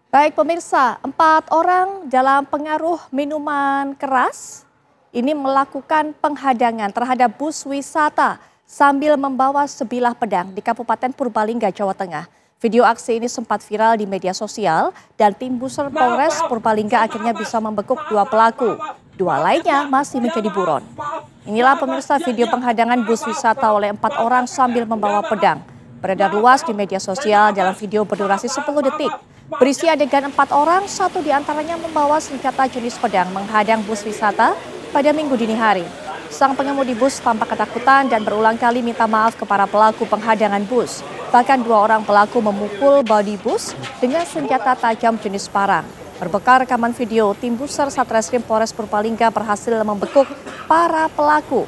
Baik pemirsa, 4 orang dalam pengaruh minuman keras ini melakukan penghadangan terhadap bus wisata sambil membawa sebilah pedang di Kabupaten Purbalingga, Jawa Tengah. Video aksi ini sempat viral di media sosial dan tim Buser Polres Purbalingga akhirnya bisa membekuk 2 pelaku. 2 lainnya masih menjadi buron. Inilah pemirsa video penghadangan bus wisata oleh 4 orang sambil membawa pedang. Beredar luas di media sosial dalam video berdurasi 10 detik. Berisi adegan 4 orang, 1 diantaranya membawa senjata jenis pedang menghadang bus wisata pada Minggu dini hari. Sang pengemudi bus tampak ketakutan dan berulang kali minta maaf ke para pelaku penghadangan bus. Bahkan 2 orang pelaku memukul bodi bus dengan senjata tajam jenis parang. Berbekal rekaman video, tim Buser Satreskrim Polres Purbalingga berhasil membekuk para pelaku.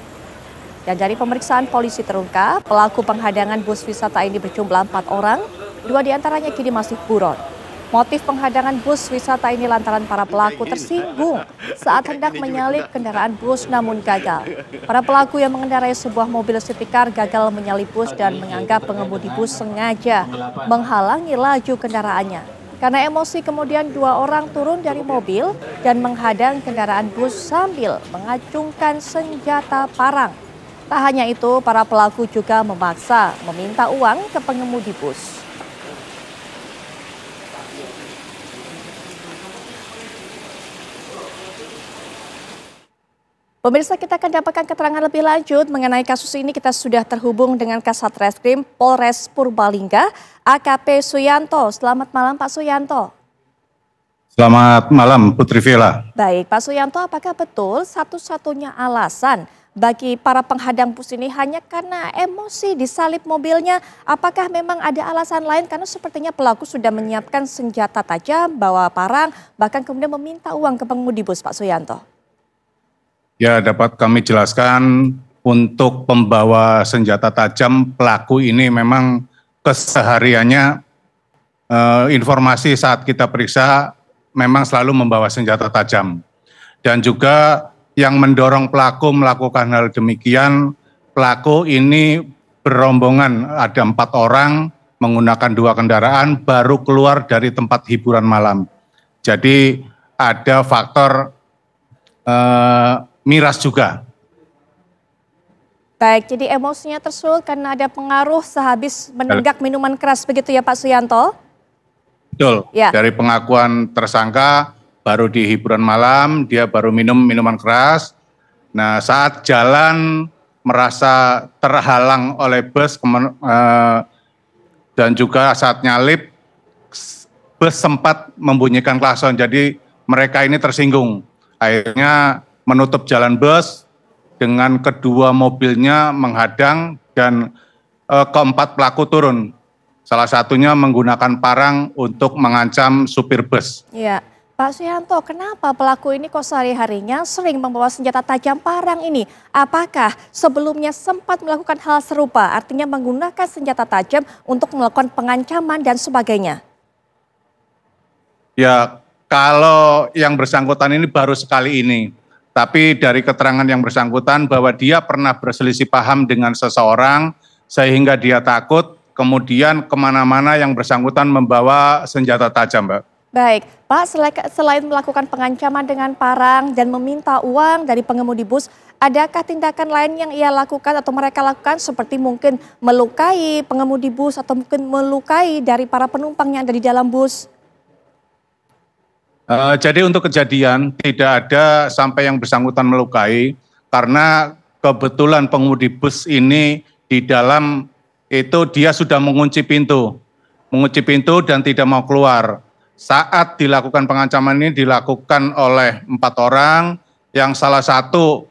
Dan dari pemeriksaan polisi terungkap, pelaku penghadangan bus wisata ini berjumlah 4 orang, 2 diantaranya kini masih buron. Motif penghadangan bus wisata ini lantaran para pelaku tersinggung saat hendak menyalip kendaraan bus namun gagal. Para pelaku yang mengendarai sebuah mobil city car gagal menyalip bus dan menganggap pengemudi bus sengaja menghalangi laju kendaraannya. Karena emosi kemudian 2 orang turun dari mobil dan menghadang kendaraan bus sambil mengacungkan senjata parang. Tak hanya itu, para pelaku juga memaksa meminta uang ke pengemudi bus. Pemirsa, kita akan dapatkan keterangan lebih lanjut mengenai kasus ini. Kita sudah terhubung dengan Kasat Reskrim Polres Purbalingga, AKP Suyanto. Selamat malam Pak Suyanto. Selamat malam Putri Vela. Baik Pak Suyanto, apakah betul satu-satunya alasan bagi para penghadang bus ini hanya karena emosi disalip mobilnya? Apakah memang ada alasan lain? Karena sepertinya pelaku sudah menyiapkan senjata tajam, bawa parang, bahkan kemudian meminta uang ke pengemudi bus, Pak Suyanto. Ya, dapat kami jelaskan untuk pembawa senjata tajam pelaku ini memang kesehariannya informasi saat kita periksa memang selalu membawa senjata tajam. Dan juga yang mendorong pelaku melakukan hal demikian, pelaku ini berombongan ada 4 orang menggunakan 2 kendaraan baru keluar dari tempat hiburan malam. Jadi ada faktor miras juga. Baik, jadi emosinya tersulut karena ada pengaruh sehabis menenggak minuman keras begitu ya Pak Suyanto? Betul, ya. Dari pengakuan tersangka baru di hiburan malam, dia baru minum minuman keras. Nah saat jalan merasa terhalang oleh bus dan juga saat nyalip, bus sempat membunyikan klakson, jadi mereka ini tersinggung. Akhirnya menutup jalan bus dengan kedua mobilnya menghadang dan keempat pelaku turun. Salah satunya menggunakan parang untuk mengancam supir bus. Iya, Pak Suyanto, kenapa pelaku ini kok sehari-harinya sering membawa senjata tajam parang ini? Apakah sebelumnya sempat melakukan hal serupa, artinya menggunakan senjata tajam untuk melakukan pengancaman dan sebagainya? Ya, kalau yang bersangkutan ini baru sekali ini. Tapi dari keterangan yang bersangkutan bahwa dia pernah berselisih paham dengan seseorang sehingga dia takut, kemudian kemana-mana yang bersangkutan membawa senjata tajam, Mbak. Baik, Pak, selain melakukan pengancaman dengan parang dan meminta uang dari pengemudi bus, adakah tindakan lain yang ia lakukan atau mereka lakukan seperti mungkin melukai pengemudi bus atau mungkin melukai dari para penumpang yang ada di dalam bus? Jadi untuk kejadian tidak ada sampai yang bersangkutan melukai karena kebetulan pengemudi bus ini di dalam itu dia sudah mengunci pintu dan tidak mau keluar. Saat dilakukan pengancaman ini dilakukan oleh 4 orang yang salah satu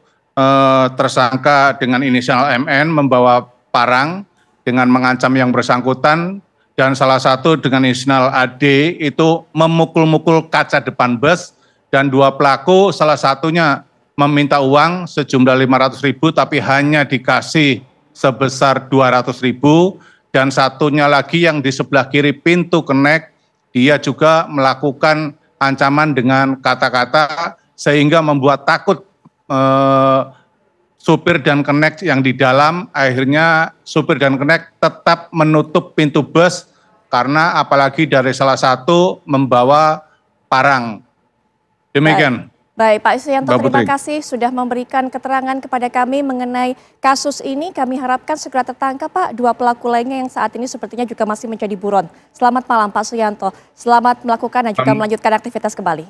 tersangka dengan inisial MN membawa parang dengan mengancam yang bersangkutan. Dan salah satu dengan inisial AD itu memukul-mukul kaca depan bus dan 2 pelaku salah satunya meminta uang sejumlah 500.000 tapi hanya dikasih sebesar 200.000 dan satunya lagi yang di sebelah kiri pintu connect dia juga melakukan ancaman dengan kata-kata sehingga membuat takut supir dan connect yang di dalam. Akhirnya supir dan connect tetap menutup pintu bus karena apalagi dari salah satu membawa parang. Demikian. Baik, Pak Isrianto, Mbak terima Putri. kasih sudah memberikan keterangan kepada kami mengenai kasus ini. Kami harapkan segera tertangkap, Pak, dua pelaku lainnya yang saat ini sepertinya juga masih menjadi buron. Selamat malam, Pak Isrianto. Selamat melakukan dan juga melanjutkan aktivitas kembali.